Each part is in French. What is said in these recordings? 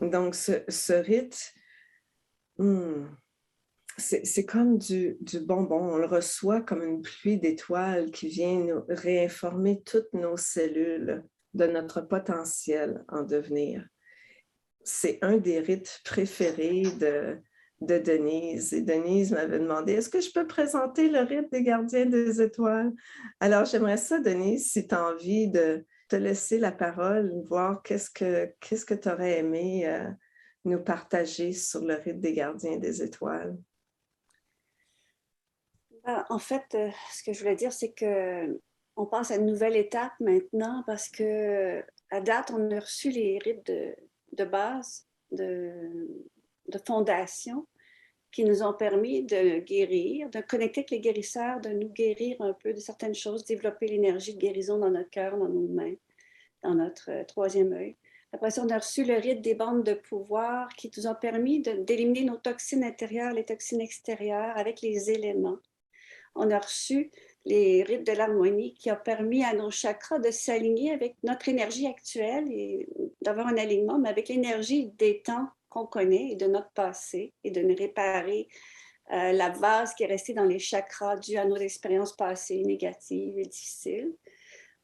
Donc, ce rite, hmm, c'est comme du bonbon. On le reçoit comme une pluie d'étoiles qui vient nous réinformer toutes nos cellules de notre potentiel en devenir. C'est un des rites préférés de Denise. Et Denise m'avait demandé, est-ce que je peux présenter le rite des gardiens des étoiles? Alors, j'aimerais ça, Denise, si tu as envie de te laisser la parole, voir qu'est-ce que tu aurais aimé nous partager sur le rite des gardiens des étoiles. En fait, ce que je voulais dire, c'est que on passe à une nouvelle étape maintenant parce que à date, on a reçu les rites de base, de fondation, qui nous ont permis de guérir, de connecter avec les guérisseurs, de nous guérir un peu de certaines choses, développer l'énergie de guérison dans notre cœur, dans nos mains, dans notre troisième œil. Après ça, on a reçu le rite des bandes de pouvoir qui nous ont permis d'éliminer nos toxines intérieures, les toxines extérieures avec les éléments. On a reçu les rites de l'harmonie qui ont permis à nos chakras de s'aligner avec notre énergie actuelle et d'avoir un alignement, mais avec l'énergie des temps qu'on connaît et de notre passé et de nous réparer la vase qui est restée dans les chakras due à nos expériences passées négatives et difficiles.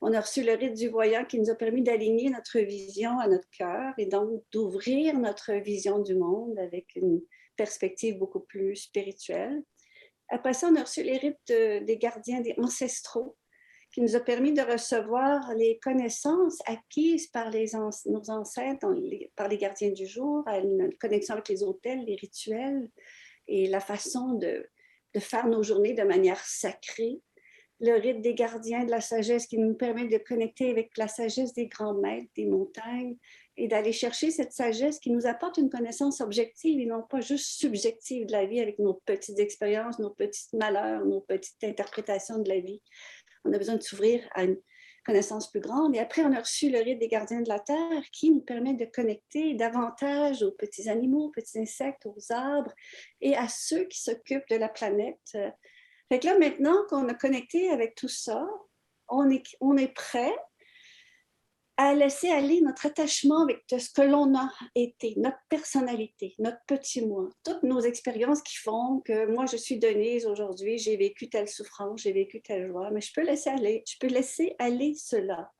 On a reçu le rite du voyant qui nous a permis d'aligner notre vision à notre cœur et donc d'ouvrir notre vision du monde avec une perspective beaucoup plus spirituelle. Après ça, on a reçu les rites des gardiens des ancestraux qui nous a permis de recevoir les connaissances acquises par nos ancêtres, par les gardiens du jour, une connexion avec les autels, les rituels et la façon de faire nos journées de manière sacrée. Le rite des gardiens de la sagesse qui nous permet de connecter avec la sagesse des grands maîtres, des montagnes, et d'aller chercher cette sagesse qui nous apporte une connaissance objective et non pas juste subjective de la vie avec nos petites expériences, nos petits malheurs, nos petites interprétations de la vie. On a besoin de s'ouvrir à une connaissance plus grande. Et après, on a reçu le rite des gardiens de la terre qui nous permet de connecter davantage aux petits animaux, aux petits insectes, aux arbres et à ceux qui s'occupent de la planète. Fait que là, maintenant qu'on a connecté avec tout ça, on est prêt à laisser aller notre attachement avec ce que l'on a été, notre personnalité, notre petit moi, toutes nos expériences qui font que moi, je suis Denise aujourd'hui, j'ai vécu telle souffrance, j'ai vécu telle joie, mais je peux laisser aller, je peux laisser aller cela.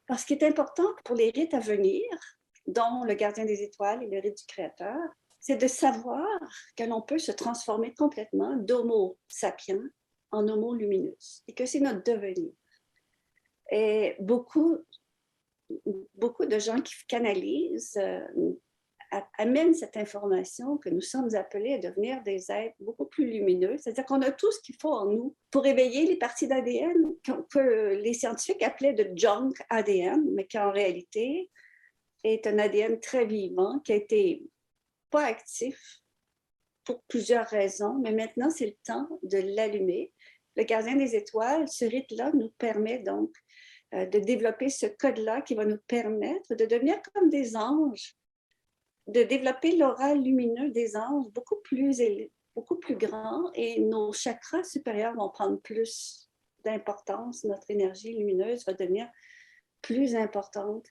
Parce qu'il est important pour les rites à venir, dont le gardien des étoiles et le rite du créateur, c'est de savoir que l'on peut se transformer complètement d'homo sapiens en homo luminus et que c'est notre devenir. Et beaucoup de gens qui canalisent amènent cette information que nous sommes appelés à devenir des êtres beaucoup plus lumineux. C'est-à-dire qu'on a tout ce qu'il faut en nous pour éveiller les parties d'ADN que les scientifiques appelaient de junk ADN, mais qui en réalité est un ADN très vivant, qui a été pas actif pour plusieurs raisons, mais maintenant c'est le temps de l'allumer. Le gardien des étoiles, ce rite-là nous permet donc de développer ce code-là qui va nous permettre de devenir comme des anges, de développer l'aura lumineux des anges beaucoup plus grand, et nos chakras supérieurs vont prendre plus d'importance, notre énergie lumineuse va devenir plus importante.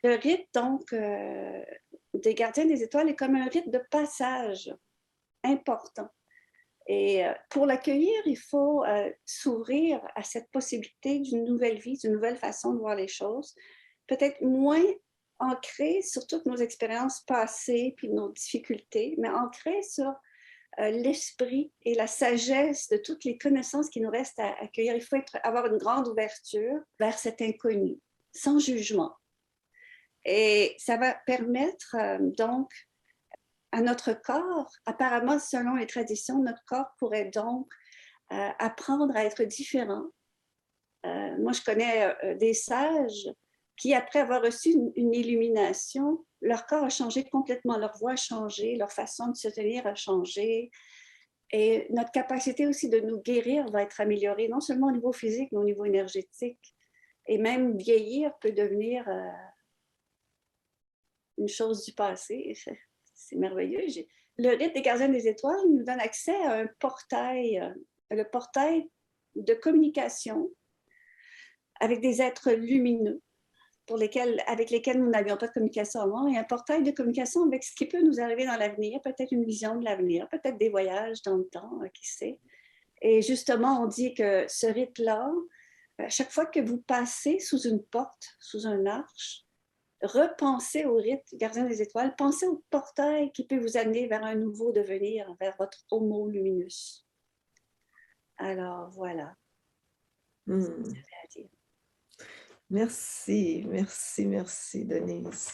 Le rite, donc, des gardiens des étoiles est comme un rite de passage important. Et pour l'accueillir, il faut s'ouvrir à cette possibilité d'une nouvelle vie, d'une nouvelle façon de voir les choses, peut-être moins ancrée sur toutes nos expériences passées puis nos difficultés, mais ancrée sur l'esprit et la sagesse de toutes les connaissances qui nous restent à accueillir. Il faut avoir une grande ouverture vers cet inconnu, sans jugement. Et ça va permettre donc à notre corps, apparemment, selon les traditions, notre corps pourrait donc apprendre à être différent. Moi, je connais des sages qui, après avoir reçu une illumination, leur corps a changé complètement, leur voix a changé, leur façon de se tenir a changé. Et notre capacité aussi de nous guérir va être améliorée, non seulement au niveau physique, mais au niveau énergétique. Et même vieillir peut devenir une chose du passé. C'est merveilleux. Le rite des gardiens des étoiles nous donne accès à un portail, le portail de communication avec des êtres lumineux avec lesquels nous n'avions pas de communication avant, et un portail de communication avec ce qui peut nous arriver dans l'avenir, peut-être une vision de l'avenir, peut-être des voyages dans le temps, qui sait. Et justement, on dit que ce rite-là, à chaque fois que vous passez sous une porte, sous un arche, repensez au rite Gardien des étoiles, pensez au portail qui peut vous amener vers un nouveau devenir, vers votre homo luminus. Alors, voilà. Merci, merci, merci, Denise.